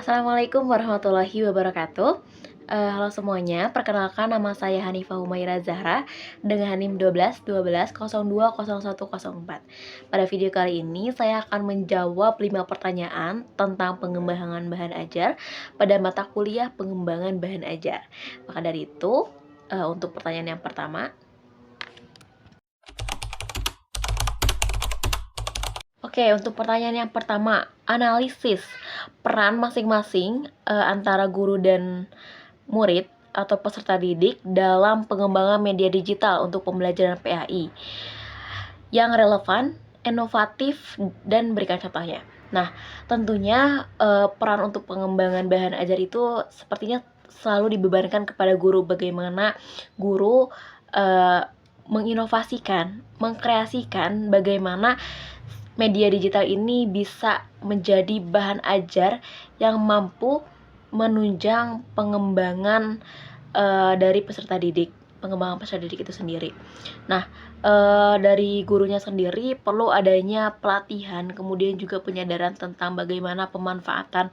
Assalamualaikum warahmatullahi wabarakatuh. Halo semuanya, perkenalkan nama saya Hanifah Humaira Zahra dengan NIM 12 020104. Pada video kali ini saya akan menjawab 5 pertanyaan tentang pengembangan bahan ajar pada mata kuliah pengembangan bahan ajar. Maka dari itu, untuk pertanyaan yang pertama, Oke, untuk pertanyaan yang pertama, analisis peran masing-masing antara guru dan murid atau peserta didik dalam pengembangan media digital untuk pembelajaran PAI yang relevan, inovatif, dan berikan contohnya. Nah, tentunya peran untuk pengembangan bahan ajar itu sepertinya selalu dibebankan kepada guru. Bagaimana guru menginovasikan, mengkreasikan bagaimana media digital ini bisa menjadi bahan ajar yang mampu menunjang pengembangan dari peserta didik, pengembangan peserta didik itu sendiri. Nah, dari gurunya sendiri perlu adanya pelatihan, kemudian juga penyadaran tentang bagaimana pemanfaatan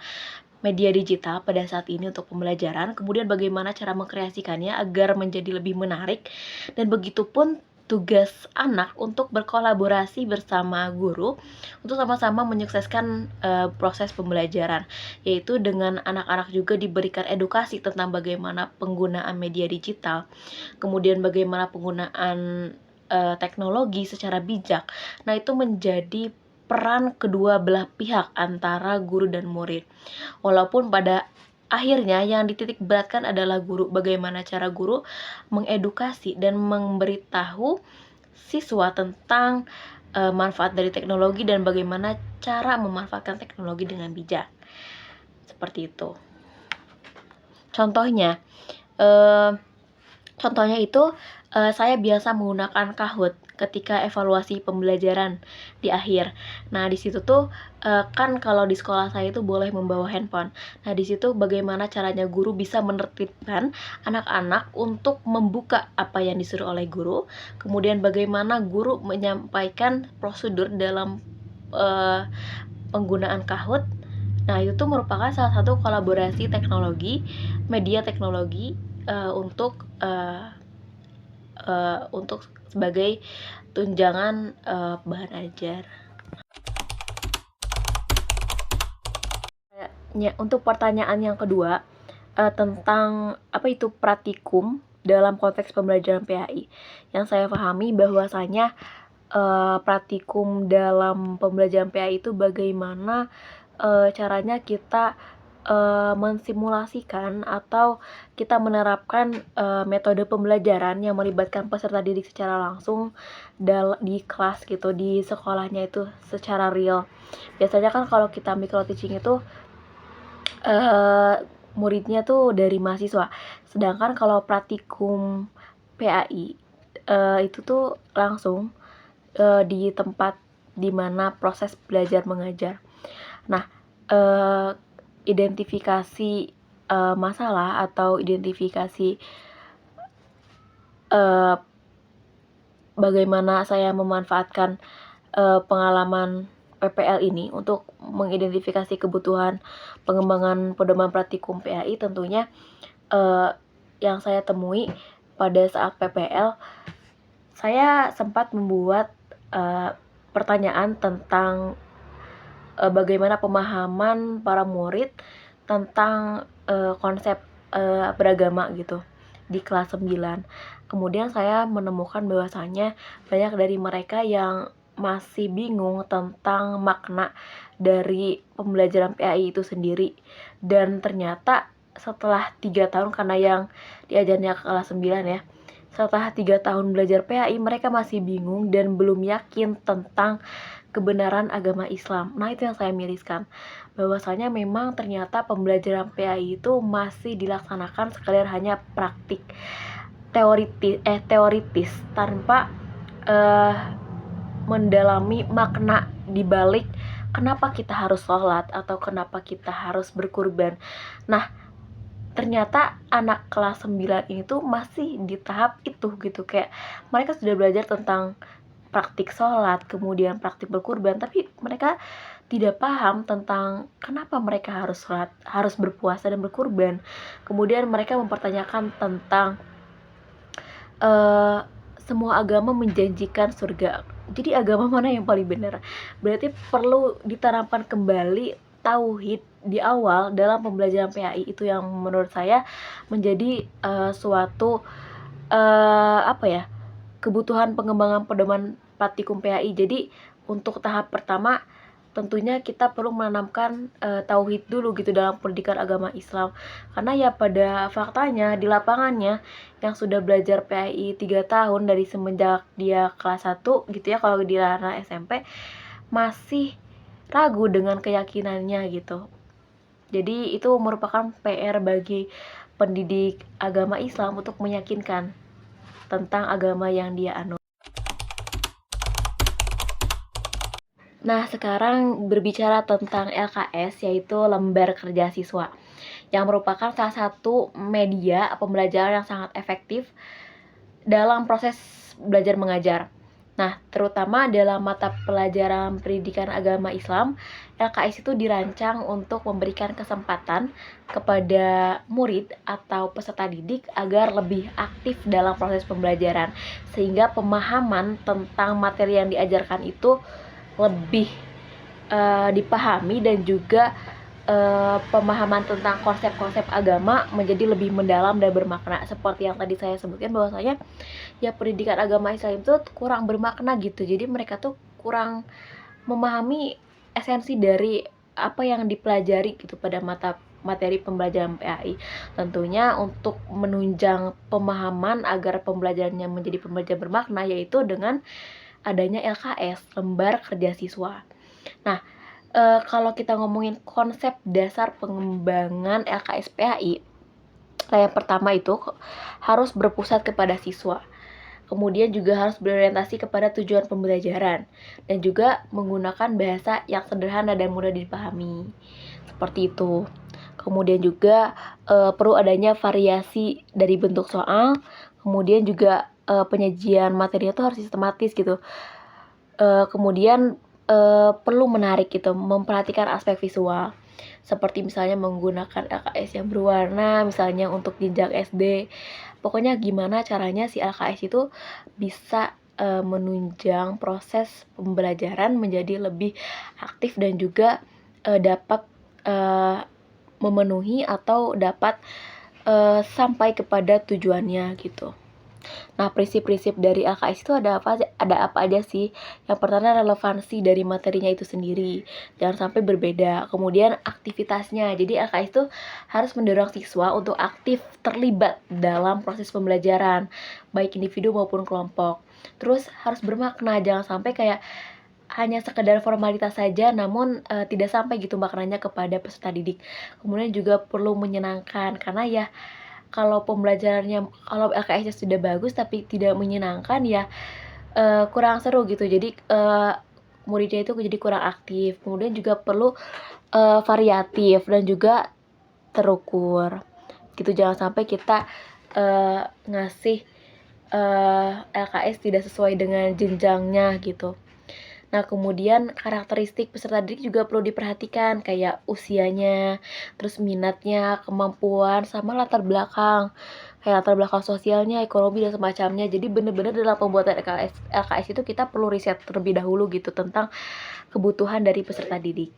media digital pada saat ini untuk pembelajaran, kemudian bagaimana cara mengkreasikannya agar menjadi lebih menarik, dan begitupun tugas anak untuk berkolaborasi bersama guru untuk sama-sama menyukseskan proses pembelajaran, yaitu dengan anak-anak juga diberikan edukasi tentang bagaimana penggunaan media digital, kemudian bagaimana penggunaan teknologi secara bijak. Nah, itu menjadi peran kedua belah pihak antara guru dan murid. Walaupun pada akhirnya yang dititik beratkan adalah guru, bagaimana cara guru mengedukasi dan memberitahu siswa tentang manfaat dari teknologi dan bagaimana cara memanfaatkan teknologi dengan bijak. Seperti itu. Contohnya, itu saya biasa menggunakan Kahoot ketika evaluasi pembelajaran di akhir. Nah, di situ tuh kan kalau di sekolah saya itu boleh membawa handphone. Nah, di situ bagaimana caranya guru bisa menertibkan anak-anak untuk membuka apa yang disuruh oleh guru, kemudian bagaimana guru menyampaikan prosedur dalam penggunaan Kahoot. Nah, itu tuh merupakan salah satu kolaborasi teknologi, media teknologi untuk sebagai tunjangan bahan ajar. Untuk pertanyaan yang kedua, tentang apa itu praktikum dalam konteks pembelajaran PAI. Yang saya pahami bahwasanya praktikum dalam pembelajaran PAI itu bagaimana caranya kita mensimulasikan atau kita menerapkan metode pembelajaran yang melibatkan peserta didik secara langsung di kelas gitu, di sekolahnya itu secara real. Biasanya kan kalau kita micro teaching itu muridnya tuh dari mahasiswa, sedangkan kalau praktikum PAI itu tuh langsung di tempat dimana proses belajar mengajar. Nah, identifikasi masalah atau identifikasi bagaimana saya memanfaatkan pengalaman PPL ini untuk mengidentifikasi kebutuhan pengembangan pedoman praktikum PAI. Tentunya yang saya temui pada saat PPL, saya sempat membuat pertanyaan tentang bagaimana pemahaman para murid tentang konsep beragama gitu di kelas 9. Kemudian saya menemukan bahwasanya banyak dari mereka yang masih bingung tentang makna dari pembelajaran PAI itu sendiri. Dan ternyata setelah 3 tahun, karena yang diajarnya kelas 9 ya, setelah 3 tahun belajar PAI, mereka masih bingung dan belum yakin tentang kebenaran agama Islam. Nah, itu yang saya miriskan, bahwasanya memang ternyata pembelajaran PAI itu masih dilaksanakan sekadar hanya praktik, teoritis tanpa mendalami makna di balik kenapa kita harus sholat atau kenapa kita harus berkurban. Nah, ternyata anak kelas 9 ini tuh masih di tahap itu gitu, kayak mereka sudah belajar tentang praktik sholat, kemudian praktik berkurban, tapi mereka tidak paham tentang kenapa mereka harus sholat, harus berpuasa dan berkurban. Kemudian mereka mempertanyakan tentang semua agama menjanjikan surga. Jadi agama mana yang paling benar? Berarti perlu ditanamkan kembali tauhid di awal dalam pembelajaran PAI. Itu yang menurut saya menjadi suatu kebutuhan pengembangan pedoman praktikum PAI. Jadi untuk tahap pertama tentunya kita perlu menanamkan tauhid dulu gitu dalam pendidikan agama Islam. Karena ya pada faktanya di lapangannya yang sudah belajar PAI 3 tahun dari semenjak dia kelas 1 gitu ya, kalau di ranah SMP masih ragu dengan keyakinannya gitu. Jadi itu merupakan PR bagi pendidik agama Islam untuk meyakinkan tentang agama yang dia anut. Nah, sekarang berbicara tentang LKS, yaitu lembar kerja siswa, yang merupakan salah satu media pembelajaran yang sangat efektif dalam proses belajar mengajar. Nah, terutama dalam mata pelajaran pendidikan agama Islam, LKS itu dirancang untuk memberikan kesempatan kepada murid atau peserta didik agar lebih aktif dalam proses pembelajaran, sehingga pemahaman tentang materi yang diajarkan itu lebih dipahami dan juga pemahaman tentang konsep-konsep agama menjadi lebih mendalam dan bermakna. Seperti yang tadi saya sebutkan bahwasanya ya pendidikan agama Islam itu kurang bermakna gitu. Jadi mereka tuh kurang memahami esensi dari apa yang dipelajari gitu pada materi pembelajaran PAI. Tentunya untuk menunjang pemahaman agar pembelajarannya menjadi pembelajaran bermakna, yaitu dengan adanya LKS, lembar kerja siswa. Nah, kalau kita ngomongin konsep dasar pengembangan LKS PAI, yang pertama itu harus berpusat kepada siswa. Kemudian juga harus berorientasi kepada tujuan pembelajaran dan juga menggunakan bahasa yang sederhana dan mudah dipahami. Seperti itu. Kemudian juga perlu adanya variasi dari bentuk soal, kemudian juga penyajian materinya itu harus sistematis gitu. Kemudian perlu menarik gitu, memperhatikan aspek visual. Seperti misalnya menggunakan LKS yang berwarna, misalnya untuk jenjang SD. Pokoknya gimana caranya si LKS itu bisa menunjang proses pembelajaran menjadi lebih aktif dan juga dapat memenuhi atau dapat sampai kepada tujuannya gitu. Nah, prinsip-prinsip dari LKS itu ada apa aja sih? Yang pertama, relevansi dari materinya itu sendiri, jangan sampai berbeda. Kemudian aktivitasnya, jadi LKS itu harus mendorong siswa untuk aktif terlibat dalam proses pembelajaran, baik individu maupun kelompok. Terus harus bermakna, jangan sampai kayak hanya sekedar formalitas saja, namun tidak sampai gitu maknanya kepada peserta didik. Kemudian juga perlu menyenangkan, karena ya kalau LKS-nya sudah bagus tapi tidak menyenangkan ya kurang seru gitu. Jadi muridnya itu jadi kurang aktif. Kemudian juga perlu variatif dan juga terukur gitu. Jangan sampai kita ngasih LKS tidak sesuai dengan jenjangnya gitu. Nah, kemudian karakteristik peserta didik juga perlu diperhatikan, kayak usianya, terus minatnya, kemampuan, sama latar belakang. Kayak latar belakang sosialnya, ekonomi, dan semacamnya. Jadi benar-benar dalam pembuatan LKS itu kita perlu riset terlebih dahulu gitu tentang kebutuhan dari peserta didik.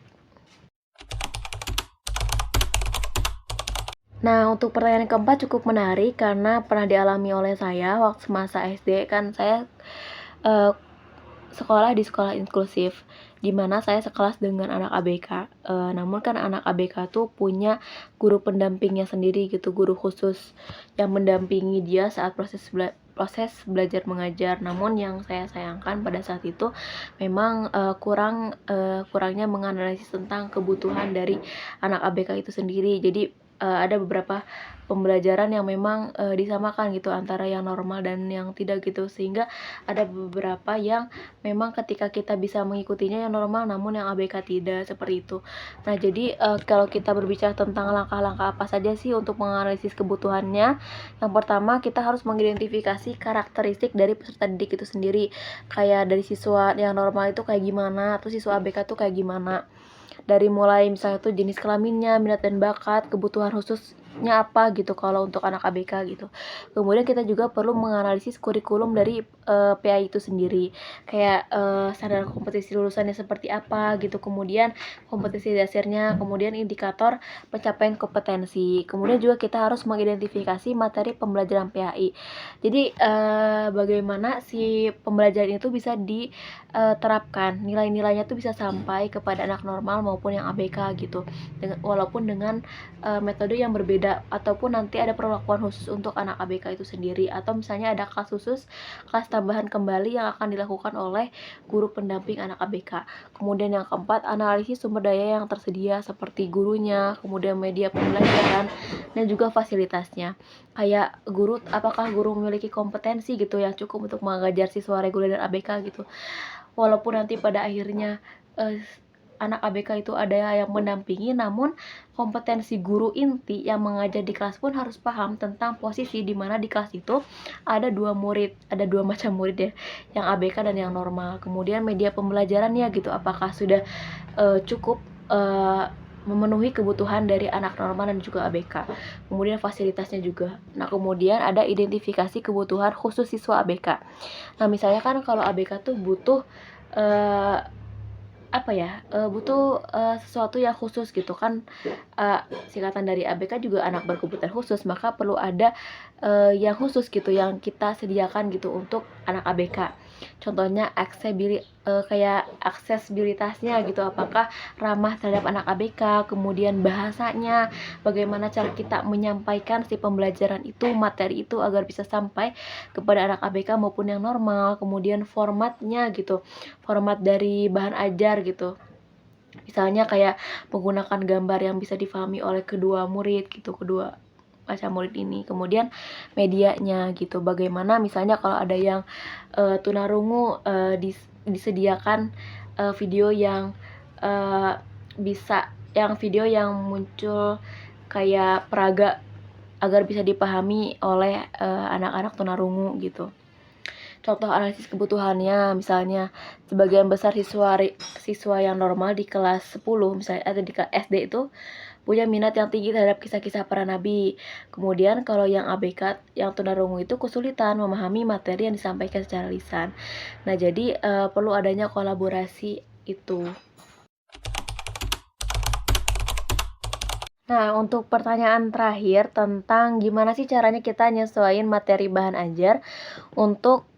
Nah, untuk pertanyaan keempat cukup menarik karena pernah dialami oleh saya waktu masa SD. Kan saya sekolah di sekolah inklusif, di mana saya sekelas dengan anak ABK. Namun kan anak ABK tuh punya guru pendampingnya sendiri gitu, guru khusus yang mendampingi dia saat proses belajar mengajar. Namun yang saya sayangkan pada saat itu memang kurangnya menganalisis tentang kebutuhan dari anak ABK itu sendiri. Jadi ada beberapa pembelajaran yang memang disamakan gitu antara yang normal dan yang tidak gitu, sehingga ada beberapa yang memang ketika kita bisa mengikutinya yang normal namun yang ABK tidak, seperti itu. Nah jadi kalau kita berbicara tentang langkah-langkah apa saja sih untuk menganalisis kebutuhannya, yang pertama kita harus mengidentifikasi karakteristik dari peserta didik itu sendiri, kayak dari siswa yang normal itu kayak gimana, terus siswa ABK tuh kayak gimana, dari mulai misalnya tuh jenis kelaminnya, minat dan bakat, kebutuhan khususnya apa gitu kalau untuk anak ABK gitu. Kemudian kita juga perlu menganalisis kurikulum dari PAI itu sendiri, kayak standar kompetisi lulusannya seperti apa gitu, kemudian kompetisi dasarnya, kemudian indikator pencapaian kompetensi. Kemudian juga kita harus mengidentifikasi materi pembelajaran PAI. Jadi bagaimana si pembelajaran itu bisa diterapkan, nilai-nilainya tuh bisa sampai kepada anak normal maupun yang ABK gitu, walaupun dengan metode yang berbeda, ataupun nanti ada perlakuan khusus untuk anak ABK itu sendiri, atau misalnya ada kelas khusus, kelas tambahan kembali yang akan dilakukan oleh guru pendamping anak ABK. Kemudian yang keempat, analisis sumber daya yang tersedia seperti gurunya, kemudian media pembelajaran, dan juga fasilitasnya. Kayak guru, apakah guru memiliki kompetensi gitu yang cukup untuk mengajar siswa reguler dan ABK gitu. Walaupun nanti pada akhirnya anak ABK itu ada yang mendampingi, namun kompetensi guru inti yang mengajar di kelas pun harus paham tentang posisi di mana di kelas itu ada dua macam murid ya, yang ABK dan yang normal. Kemudian media pembelajarannya gitu, apakah sudah cukup memenuhi kebutuhan dari anak normal dan juga ABK. Kemudian fasilitasnya juga. Nah, kemudian ada identifikasi kebutuhan khusus siswa ABK. Nah, misalnya kan kalau ABK tuh butuh butuh sesuatu yang khusus gitu kan, singkatan dari ABK juga anak berkebutuhan khusus, maka perlu ada yang khusus gitu yang kita sediakan gitu untuk anak ABK. Contohnya kayak aksesibilitasnya gitu, apakah ramah terhadap anak ABK, kemudian bahasanya, bagaimana cara kita menyampaikan si pembelajaran itu, materi itu agar bisa sampai kepada anak ABK maupun yang normal, kemudian formatnya gitu, format dari bahan ajar gitu. Misalnya kayak menggunakan gambar yang bisa difahami oleh kedua murid gitu, kedua macam murid ini. Kemudian medianya gitu, bagaimana misalnya kalau ada yang tunarungu, disediakan video yang video yang muncul kayak peraga agar bisa dipahami oleh anak-anak tunarungu gitu. Contoh analisis kebutuhannya, misalnya sebagian besar siswa yang normal di kelas 10 misalnya atau di SD itu punya minat yang tinggi terhadap kisah-kisah para nabi. Kemudian kalau yang ABK, yang tunarungu itu kesulitan memahami materi yang disampaikan secara lisan. Nah, jadi perlu adanya kolaborasi itu. Nah, untuk pertanyaan terakhir tentang gimana sih caranya kita nyesuaiin materi bahan ajar untuk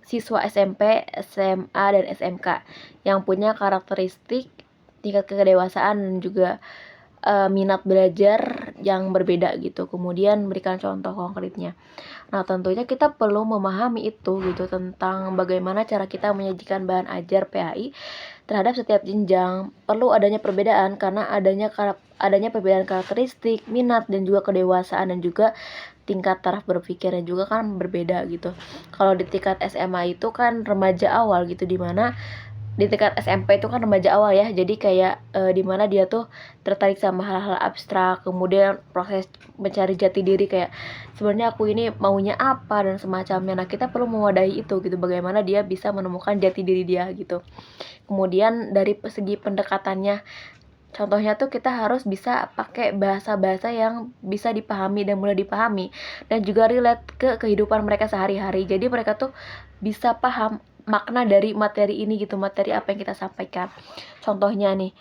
siswa SMP, SMA, dan SMK yang punya karakteristik tingkat kedewasaan dan juga minat belajar yang berbeda gitu. Kemudian berikan contoh konkretnya. Nah, tentunya kita perlu memahami itu gitu, tentang bagaimana cara kita menyajikan bahan ajar PAI terhadap setiap jenjang. Perlu adanya perbedaan karena adanya perbedaan karakteristik, minat, dan juga kedewasaan, dan juga tingkat taraf berpikirnya juga kan berbeda gitu. Kalau di tingkat SMA itu kan remaja awal gitu, dimana di tingkat SMP itu kan remaja awal ya, jadi kayak dimana dia tuh tertarik sama hal-hal abstrak, kemudian proses mencari jati diri, kayak sebenarnya aku ini maunya apa dan semacamnya. Nah, kita perlu mewadahi itu gitu, bagaimana dia bisa menemukan jati diri dia gitu. Kemudian dari segi pendekatannya, contohnya tuh kita harus bisa pakai bahasa-bahasa yang bisa dipahami dan mudah dipahami, dan juga relate ke kehidupan mereka sehari-hari. Jadi mereka tuh bisa paham makna dari materi ini gitu, materi apa yang kita sampaikan. Contohnya nih,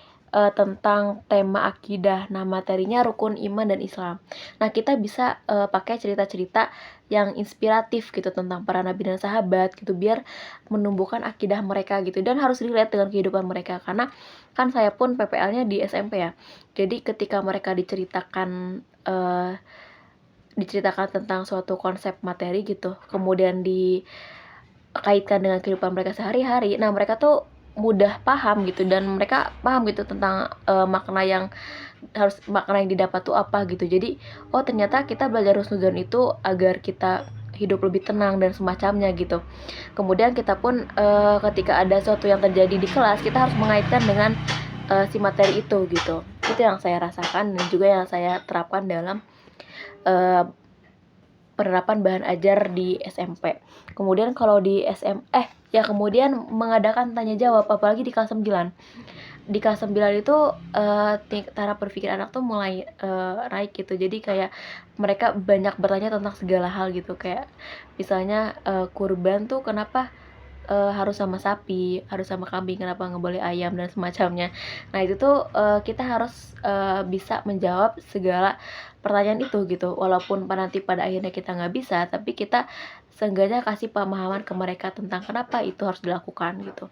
tentang tema akidah. Nah, materinya rukun iman dan Islam. Nah, kita bisa pakai cerita-cerita yang inspiratif gitu tentang para nabi dan sahabat gitu, biar menumbuhkan akidah mereka gitu, dan harus relate dengan kehidupan mereka, karena kan saya pun PPL-nya di SMP ya. Jadi ketika mereka diceritakan tentang suatu konsep materi gitu, kemudian dikaitkan dengan kehidupan mereka sehari-hari, nah mereka tuh mudah paham gitu, dan mereka paham gitu tentang makna yang didapat tuh apa gitu. Jadi oh ternyata kita belajar husnuzon itu agar kita hidup lebih tenang dan semacamnya gitu. Kemudian kita pun ketika ada sesuatu yang terjadi di kelas, kita harus mengaitkan dengan si materi itu gitu. Itu yang saya rasakan dan juga yang saya terapkan dalam uh, penerapan bahan ajar di SMP. Kemudian kalau di kemudian mengadakan tanya jawab, apalagi di kelas 9. Di kelas 9 itu taraf berpikir anak tuh mulai naik gitu. Jadi kayak mereka banyak bertanya tentang segala hal gitu, kayak misalnya kurban tuh kenapa harus sama sapi, harus sama kambing, kenapa nggak boleh ayam dan semacamnya. Nah itu tuh kita harus bisa menjawab segala pertanyaan itu gitu. Walaupun nanti pada akhirnya kita nggak bisa, tapi kita seenggaknya kasih pemahaman ke mereka tentang kenapa itu harus dilakukan gitu.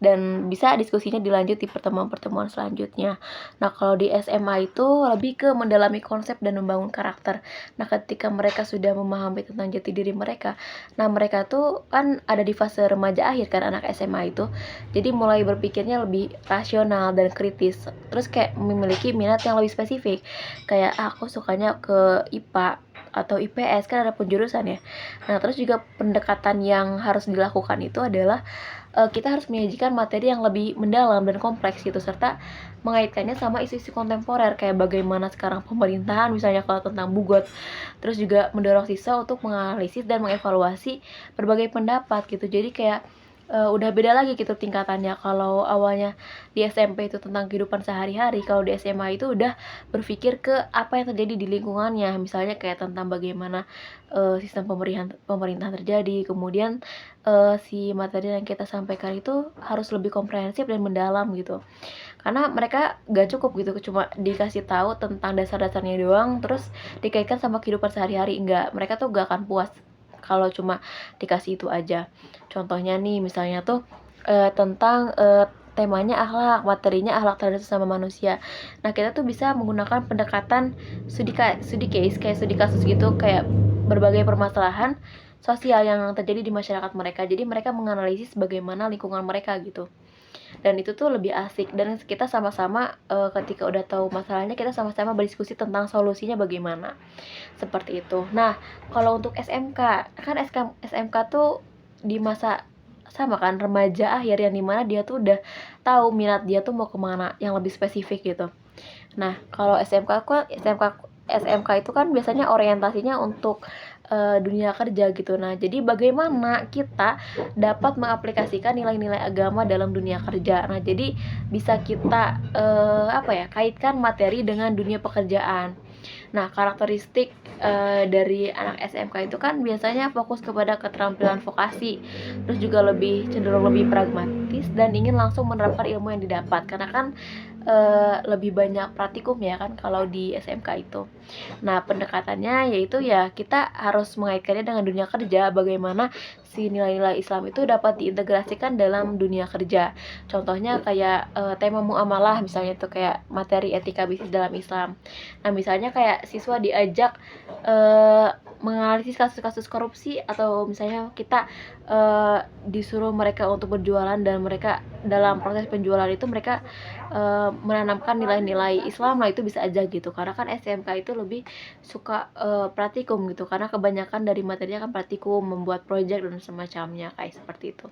Dan bisa diskusinya dilanjut di pertemuan-pertemuan selanjutnya. Nah, kalau di SMA itu lebih ke mendalami konsep dan membangun karakter. Nah, ketika mereka sudah memahami tentang jati diri mereka, nah mereka tuh kan ada di fase remaja akhir kan anak SMA itu. Jadi mulai berpikirnya lebih rasional dan kritis. Terus kayak memiliki minat yang lebih spesifik. Kayak aku sukanya ke IPA atau IPS, kan ada penjurusan ya. Nah, terus juga pendekatan yang harus dilakukan itu adalah kita harus menyajikan materi yang lebih mendalam dan kompleks gitu, serta mengaitkannya sama isu-isu kontemporer kayak bagaimana sekarang pemerintahan misalnya kalau tentang Bugot. Terus juga mendorong siswa untuk menganalisis dan mengevaluasi berbagai pendapat gitu. Jadi kayak udah beda lagi gitu tingkatannya. Kalau awalnya di SMP itu tentang kehidupan sehari-hari, kalau di SMA itu udah berpikir ke apa yang terjadi di lingkungannya, misalnya kayak tentang bagaimana sistem pemerintahan terjadi. Kemudian si materi yang kita sampaikan itu harus lebih komprehensif dan mendalam gitu, karena mereka gak cukup gitu cuma dikasih tahu tentang dasar-dasarnya doang terus dikaitkan sama kehidupan sehari-hari. Enggak, mereka tuh gak akan puas kalau cuma dikasih itu aja. Contohnya nih misalnya tuh tentang temanya akhlak, materinya akhlak terhadap sesama manusia. Nah kita tuh bisa menggunakan pendekatan studi case, kayak studi kasus gitu, kayak berbagai permasalahan sosial yang terjadi di masyarakat mereka. Jadi mereka menganalisis bagaimana lingkungan mereka gitu. Dan itu tuh lebih asik, dan kita sama-sama ketika udah tahu masalahnya kita sama-sama berdiskusi tentang solusinya bagaimana. Seperti itu. Nah, kalau untuk SMK, kan SMK tuh di masa sama kan remaja akhir, yang dimana dia tuh udah tahu minat dia tuh mau kemana yang lebih spesifik gitu. Nah, kalau SMK itu kan biasanya orientasinya untuk dunia kerja gitu. Nah, jadi bagaimana kita dapat mengaplikasikan nilai-nilai agama dalam dunia kerja. Nah, jadi bisa kita kaitkan materi dengan dunia pekerjaan. Nah, karakteristik dari anak SMK itu kan biasanya fokus kepada keterampilan vokasi, terus juga cenderung lebih pragmatis dan ingin langsung menerapkan ilmu yang didapat, karena kan lebih banyak praktikum ya kan kalau di SMK itu. Nah, pendekatannya yaitu ya kita harus mengaitkannya dengan dunia kerja, bagaimana si nilai-nilai Islam itu dapat diintegrasikan dalam dunia kerja. Contohnya kayak tema muamalah misalnya, itu kayak materi etika bisnis dalam Islam. Nah, misalnya kayak siswa diajak menganalisis kasus-kasus korupsi, atau misalnya kita disuruh mereka untuk berjualan, dan mereka dalam proses penjualan itu mereka menanamkan nilai-nilai Islam. Lah itu bisa aja gitu, karena kan SMK itu lebih suka praktikum gitu, karena kebanyakan dari materinya kan praktikum, membuat project dan semacamnya kayak seperti itu.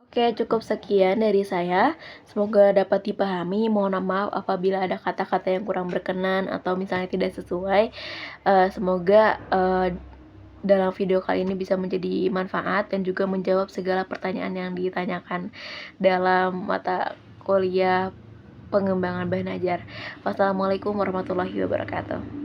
Oke, cukup sekian dari saya. Semoga dapat dipahami. Mohon maaf apabila ada kata-kata yang kurang berkenan atau misalnya tidak sesuai. Semoga dalam video kali ini bisa menjadi manfaat dan juga menjawab segala pertanyaan yang ditanyakan dalam mata kuliah pengembangan bahan ajar. Wassalamualaikum warahmatullahi wabarakatuh.